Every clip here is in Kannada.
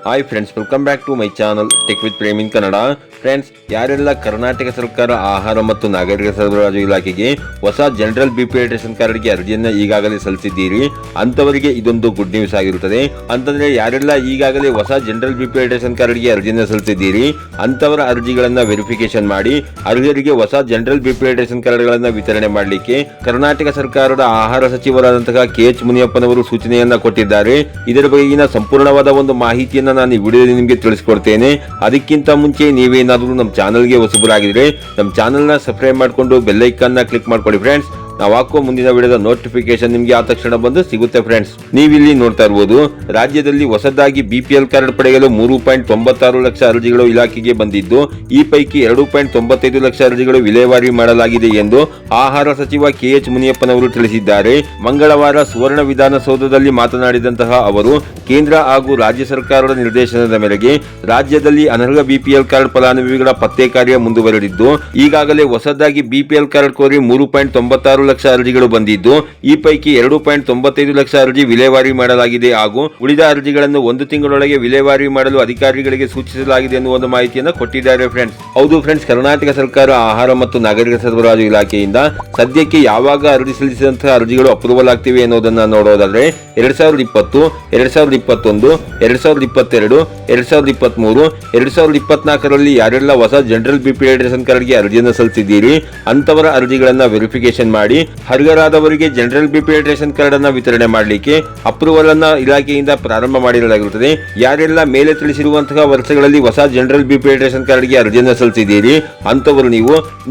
Hi friends, welcome back to my channel tech with Prem in Kannada. Friends, ಯಾರೆಲ್ಲ ಕರ್ನಾಟಕ ಸರ್ಕಾರ ಆಹಾರ ಮತ್ತು ನಾಗರಿಕ ಸರಬರಾಜು ಇಲಾಖೆಗೆ ಹೊಸ ಜನರಲ್ ಬಿಪಿ ರೇಷನ್ ಕಾರ್ಡ್ಗೆ ಅರ್ಜಿಯನ್ನು ಈಗಾಗಲೇ ಸಲ್ಲಿಸಿದ್ದೀರಿ ಅಂತವರಿಗೆ ಇದೊಂದು ಗುಡ್ ನ್ಯೂಸ್ ಆಗಿರುತ್ತದೆ. ಅಂತಂದ್ರೆ ಯಾರೆಲ್ಲ ಈಗಾಗಲೇ ಹೊಸ ಜನರಲ್ ಬಿಪಿ ರೇಷನ್ ಕಾರ್ಡ್ಗೆ ಅರ್ಜಿಯನ್ನು ಸಲ್ಲಿಸಿದ್ದೀರಿ ಅಂತವರ ಅರ್ಜಿಗಳನ್ನ ವೆರಿಫಿಕೇಶನ್ ಮಾಡಿ ಅರ್ಹರಿಗೆ ಹೊಸ ಜನರಲ್ ಬಿಪಿ ರೇಷನ್ ಕಾರ್ಡ್ಗಳನ್ನು ವಿತರಣೆ ಮಾಡಲಿಕ್ಕೆ ಕರ್ನಾಟಕ ಸರ್ಕಾರದ ಆಹಾರ ಸಚಿವರಾದಂತಹ KH ಮುನಿಯಪ್ಪನವರು ಸೂಚನೆಯನ್ನ ಕೊಟ್ಟಿದ್ದಾರೆ. ಇದರ ಬಗೆಗಿನ ಸಂಪೂರ್ಣವಾದ ಒಂದು ಮಾಹಿತಿಯನ್ನ ನಾನು ಈ ವಿಡಿಯೋದಲ್ಲಿ ನಿಮಗೆ ತಿಳಿಸಿಕೊಡ್ತೇನೆ. ಅದಕ್ಕಿಂತ ಮುಂಚೆ ನೀವೇನಾದರೂ ನಮ್ಮ ಚಾನಲ್ಗೆ ಹೊಸಬರಾಗಿದ್ರೆ ನಮ್ಮ ಚಾನಲ್ನ ಸಬ್ಸ್ಕ್ರೈಬ್ ಮಾಡಿಕೊಂಡು ಬೆಲ್ ಐಕಾನ್ನ ಕ್ಲಿಕ್ ಮಾಡ್ಕೊಳ್ಳಿ ಫ್ರೆಂಡ್ಸ್. ನಾವು ಹಾಕುವ ಮುಂದಿನ ವಿಡಿಯೋದ ನೋಟಿಫಿಕೇಶನ್ ನಿಮಗೆ ಆ ತಕ್ಷಣ ಬಂದು ಸಿಗುತ್ತೆ ಫ್ರೆಂಡ್ಸ್. ನೀವಿಲ್ಲಿ ನೋಡ್ತಾ ಇರಬಹುದು, ರಾಜ್ಯದಲ್ಲಿ ಹೊಸದಾಗಿ BPL ಕಾರ್ಡ್ ಪಡೆಯಲು 3.96 ಲಕ್ಷ ಅರ್ಜಿಗಳು ಇಲಾಖೆಗೆ ಬಂದಿದ್ದು, ಈ ಪೈಕಿ 2.95 ಲಕ್ಷ ಅರ್ಜಿಗಳು ವಿಲೇವಾರಿ ಮಾಡಲಾಗಿದೆ ಎಂದು ಆಹಾರ ಸಚಿವ KH ಮುನಿಯಪ್ಪನವರು ತಿಳಿಸಿದ್ದಾರೆ. ಮಂಗಳವಾರ ಸುವರ್ಣ ವಿಧಾನಸೌಧದಲ್ಲಿ ಮಾತನಾಡಿದಂತಹ ಅವರು, ಕೇಂದ್ರ ಹಾಗೂ ರಾಜ್ಯ ಸರ್ಕಾರದ ನಿರ್ದೇಶನದ ಮೇರೆಗೆ ರಾಜ್ಯದಲ್ಲಿ ಅನರ್ಹ BPL ಕಾರ್ಡ್ ಫಲಾನುಭವಿಗಳ ಪತ್ತೆ ಕಾರ್ಯ ಮುಂದುವರೆದಿದ್ದು, ಈಗಾಗಲೇ ಹೊಸದಾಗಿ BPL ಕಾರ್ಡ್ ಕೋರಿ 3.96 ಲಕ್ಷ ಅರ್ಜಿಗಳು ಬಂದಿದ್ದು, ಈ ಪೈಕಿ 2.95 ಲಕ್ಷ ಅರ್ಜಿ ವಿಲೇವಾರಿ ಮಾಡಲಾಗಿದೆ ಹಾಗೂ ಉಳಿದ ಅರ್ಜಿಗಳನ್ನು 1 ತಿಂಗಳೊಳಗೆ ವಿಲೇವಾರಿ ಮಾಡಲು ಅಧಿಕಾರಿಗಳಿಗೆ ಸೂಚಿಸಲಾಗಿದೆ ಎನ್ನುವ ಒಂದು ಮಾಹಿತಿಯನ್ನು ಕೊಟ್ಟಿದ್ದಾರೆ ಫ್ರೆಂಡ್ಸ್. ಹೌದು ಫ್ರೆಂಡ್ಸ್, ಕರ್ನಾಟಕ ಸರ್ಕಾರ ಆಹಾರ ಮತ್ತು ನಾಗರಿಕ ಸರಬರಾಜು ಇಲಾಖೆಯಿಂದ ಸದ್ಯಕ್ಕೆ ಯಾವಾಗ ಅರ್ಜಿ ಸಲ್ಲಿಸಿದಂತಹ ಅರ್ಜಿಗಳು ಅಪ್ರೂವಲ್ ಆಗ್ತಿವೆ ಅನ್ನೋದನ್ನ ನೋಡೋದಾದ್ರೆ 2020, 2021, 2022, 2023, 2024ರಲ್ಲಿ ಯಾರೆಲ್ಲ ಹೊಸ ಜನರಲ್ ಬಿಪಿ ರೇಷನ್ ಕಾರ್ಡ್ಗೆ ಅರ್ಜಿಯನ್ನು ಸಲ್ಲಿಸಿದ್ದೀರಿ ಅಂತವರ ಅರ್ಜಿಗಳನ್ನ ವೆರಿಫಿಕೇಶನ್ ಮಾಡಿ ಅರ್ಹರಾದವರಿಗೆ ಜನರಲ್ ಬಿಪಿ ರೇಷನ್ ಕಾರ್ಡ್ ಅನ್ನ ವಿತರಣೆ ಮಾಡಲಿಕ್ಕೆ ಅಪ್ರೂವಲ್ ಅನ್ನ ಇಲಾಖೆಯಿಂದ ಪ್ರಾರಂಭ ಮಾಡಿರಲಾಗಿರುತ್ತದೆ. ಯಾರೆಲ್ಲ ಮೇಲೆ ತಿಳಿಸಿರುವಂತಹ ವರ್ಷಗಳಲ್ಲಿ ಹೊಸ ಜನರಲ್ ಬಿಪಿ ರೇಷನ್ ಕಾರ್ಡ್ಗೆ ಅರ್ಜಿಯನ್ನು ಸಲ್ಲಿಸಿದ್ದೀರಿ ಅಂತವರು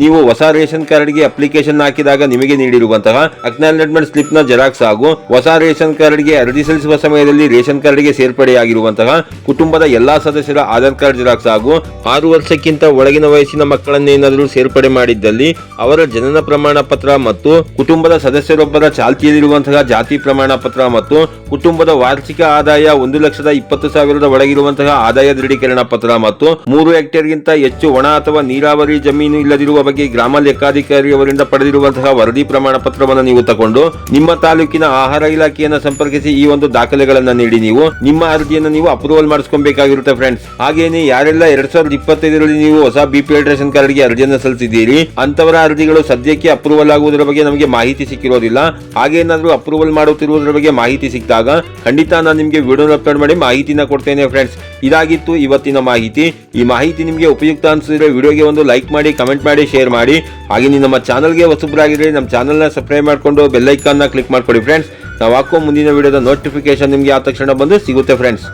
ನೀವು ಹೊಸ ರೇಷನ್ ಕಾರ್ಡ್ಗೆ ಅಪ್ಲಿಕೇಶನ್ ಹಾಕಿದಾಗ ನಿಮಗೆ ನೀಡಿರುವಂತಹ ಅಕ್ನಾಲೆಜ್ಮೆಂಟ್ ಸ್ಲಿಪ್ ನ ಜೆರಾಕ್ಸ್ ಹಾಗೂ ಹೊಸ ರೇಷನ್ ಕಾರ್ಡ್ಗೆ ಅರ್ಜಿ ಸಲ್ಲಿಸುವ ಸಮಯದಲ್ಲಿ ರೇಷನ್ ಕಾರ್ಡ್ಗೆ ಸೇರ್ಪಡೆಯಾಗಿರುವಂತಹ ಕುಟುಂಬದ ಎಲ್ಲಾ ಸದಸ್ಯರ ಆಧಾರ್ ಕಾರ್ಡ್ ಜೆರಾಕ್ಸ್ ಹಾಗೂ 6 ವರ್ಷಕ್ಕಿಂತ ಒಳಗಿನ ವಯಸ್ಸಿನ ಮಕ್ಕಳನ್ನೇನಾದರೂ ಸೇರ್ಪಡೆ ಮಾಡಿದ್ದಲ್ಲಿ ಅವರ ಜನನ ಪ್ರಮಾಣ ಪತ್ರ ಮತ್ತು ಕುಟುಂಬದ ಸದಸ್ಯರೊಬ್ಬರ ಚಾಲ್ತಿಯಲ್ಲಿರುವಂತಹ ಜಾತಿ ಪ್ರಮಾಣ ಪತ್ರ ಮತ್ತು ಕುಟುಂಬದ ವಾರ್ಷಿಕ ಆದಾಯ 1,20,000 ಒಳಗಿರುವಂತಹ ಆದಾಯ ದೃಢೀಕರಣ ಪತ್ರ ಮತ್ತು 3 ಹೆಕ್ಟೇರ್ಗಿಂತ ಹೆಚ್ಚು ಒಣ ಅಥವಾ ನೀರಾವರಿ ಜಮೀನು ಇಲ್ಲದಿರುವ ಬಗ್ಗೆ ಗ್ರಾಮ ಲೆಕ್ಕಾಧಿಕಾರಿಯವರಿಂದ ಪಡೆದಿರುವಂತಹ ವರದಿ ಪ್ರಮಾಣ ಪತ್ರವನ್ನು ನೀವು ತಗೊಂಡು ನಿಮ್ಮ ತಾಲೂಕಿನ ಆಹಾರ ಇಲಾಖೆಯನ್ನು ಸಂಪರ್ಕಿಸಿ ಈ ಒಂದು ದಾಖಲೆಗಳನ್ನ ನೀಡಿ ನಿಮ್ಮ ಅರ್ಜಿಯನ್ನು ನೀವು ಅಪ್ರೂವಲ್ ಮಾಡಿಸ್ಕೊಬೇಕಾಗಿರುತ್ತೆ ಫ್ರೆಂಡ್ಸ್. ಹಾಗೇನೆ ಯಾರೆಲ್ಲ 2025ರಲ್ಲಿ ನೀವು ಹೊಸ BPL ರೇಷನ್ ಕಾರ್ಡ್ಗೆ ಅರ್ಜಿಯನ್ನು ಸಲ್ಲಿಸಿದ್ದೀರಿ ಅಂತವರ ಅರ್ಜಿಗಳು ಸದ್ಯಕ್ಕೆ ಅಪ್ರೂವಲ್ ಆಗುವುದರ ಬಗ್ಗೆ ನಮಗೆ ಮಾಹಿತಿ ಸಿಕ್ಕಿರೋದಿಲ್ಲ. ಹಾಗೇನಾದ್ರೂ ಅಪ್ರೂವಲ್ ಮಾಡುತ್ತಿರುವುದರ ಬಗ್ಗೆ ಮಾಹಿತಿ ಸಿಕ್ಕಿದಾಗ ಖಂಡಿತ ನಾನು ನಿಮಗೆ ವಿಡಿಯೋ ಅಪ್ಲೋಡ್ ಮಾಡಿ ಮಾಹಿತಿನ ಕೊಡ್ತೇನೆ ಫ್ರೆಂಡ್ಸ್. ಇದಾಗಿತ್ತು ಇವತ್ತಿನ ಮಾಹಿತಿ. ಈ ಮಾಹಿತಿ ನಿಮಗೆ ಉಪಯುಕ್ತ ಅನಿಸಿದ್ರೆ ವಿಡಿಯೋಗೆ ಒಂದು ಲೈಕ್ ಮಾಡಿ, ಕಮೆಂಟ್ ಮಾಡಿ, ಶೇರ್ ಮಾಡಿ. ಹಾಗೆ ನೀವು ನಮ್ಮ ಚಾನಲ್ಗೆ ಹೊಸಬರಾಗಿದ್ರೆ ನಮ್ಮ ಚಾನಲ್ನ ಸಬ್ಸ್ಕ್ರೈಬ್ ಮಾಡಿಕೊಂಡು ಬೆಲ್ ಐಕಾನ್ನ ಕ್ಲಿಕ್ ಮಾಡ್ಕೊಳ್ಳಿ ಫ್ರೆಂಡ್ಸ್. ನಾವು ಹಾಕುವ ಮುಂದಿನ ವಿಡಿಯೋದ ನೋಟಿಫಿಕೇಶನ್ ನಿಮಗೆ ಆ ತಕ್ಷಣ ಬಂದು ಸಿಗುತ್ತೆ ಫ್ರೆಂಡ್ಸ್.